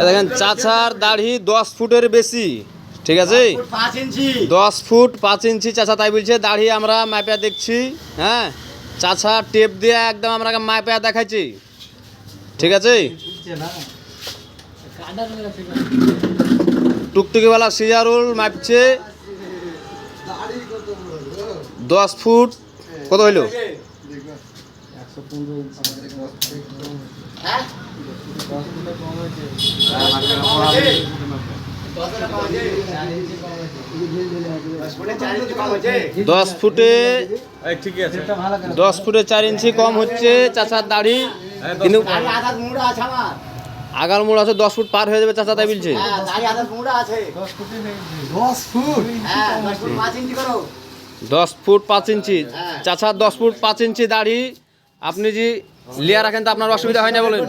দেখেন চাচার দাড়ি 10 ফুটের বেশি, ঠিক আছে 10 ফুট 5 ইঞ্চি চাচা তাই বলছে। দাড়ি আমরা মাপা দেখছি, হ্যাঁ চাচা টেপ দিয়ে একদম আমরা মাপা দেখাচ্ছি, ঠিক আছে। টুকটুকিওয়ালা সিজারুল মাপছে 10 ফুট, কত হইল? 10 ফুটে 4 ইঞ্চি কম হচ্ছে চাচার দাড়ি, কিন্তু আগাল মোড় আছে 10 ফুট পার হয়ে যাবে চাচা তাই বলছে। 10 ফুট 5 ইঞ্চি চাচা, 10 ফুট 5 ইঞ্চি দাড়ি। আপনি যে লিয়া রাখেন তো আপনার অসুবিধা হয় না বলেন?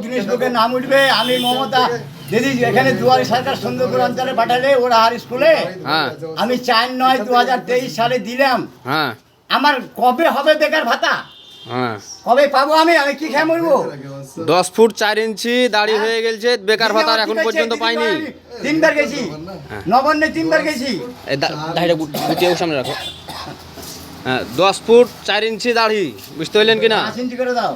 গিনেস বুকে নাম উঠবে। আমি মমতা দিদি এখানে দুয়ারি সরকার সুন্দরপুর অঞ্চলে পাঠালে ওরা হার স্কুলে, হ্যাঁ আমি 4/9/2023 সালে দিলাম। হ্যাঁ আমার কবে হবে বেকার ভাতা? হ্যাঁ কবে পাবো? আমি কি খেয়ে মরবো? 10 ফুট 4 ইঞ্চি দাড়ি হয়ে গেছে, বেকার ভাতা এখন পর্যন্ত পাইনি। 3বার গেছি, নবান্নে 3বার গেছি। এই দাড়িটা গুটিয়ে সামনে রাখো। হ্যাঁ 10 ফুট 4 ইঞ্চি দাড়ি, বুঝতে পারলেন কিনা? 5 ইঞ্চি করে দাও।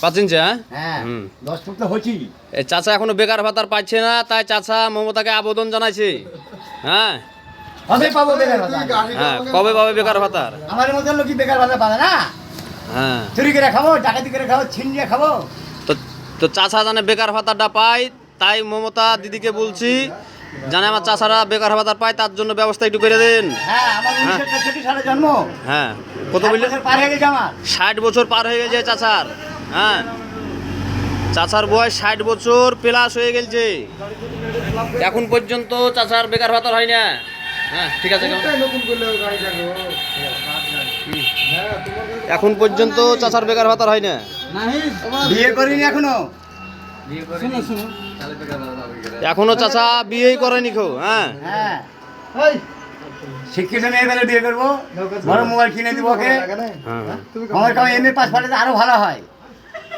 5 ইঞ্চি, হ্যাঁ হ্যাঁ 10 ফুট তো হচ্ছি। এই চাচা এখনো বেকার ভাতার পাচ্ছে না, তাই চাচা মমতাকে আবেদন জানাইছে। হ্যাঁ কবে পাবো বেকার ভাতা? হ্যাঁ কবে পাবে বেকার ভাতার? আমার মতন লোক কি বেকার ভাতা পাবে না? হ্যাঁ চুরি করে খাবো, ডাকাতি করে খাবো, ছিনিয়ে খাবো। তো চাচা জানে বেকার ভাতাটা পায়, তাই মমতা দিদিকে বলছি জানে আমার চাচারা বেকার ভাতা পায়, তার জন্য ব্যবস্থা একটু করে দেন। হ্যাঁ আমার 1963 সালে জন্ম। হ্যাঁ কত বললেন? 60 বছর পার হয়ে গেছে আমার। 60 বছর পার হয়ে গেছে চাচার। হ্যাঁ চাচার বয়স 60 বছর প্লাস হয়ে গেছে, এখন পর্যন্ত চাচার বেকার ভাতা হয় না। হ্যাঁ ঠিক আছে, এখন পর্যন্ত চাচার বেকার ভাতা হয় না। বিয়ে করিনি এখনো। এখনো চাচা বিয়েই করেনি খো। হ্যাঁ হ্যাঁ শিক্ষিত মেয়ে বেলে বিয়ে করবো, বড় মোবাইল কিনে দিব ওকে। আমার কাছে এমএ পাস পাঠাতে আরো ভালো হয়।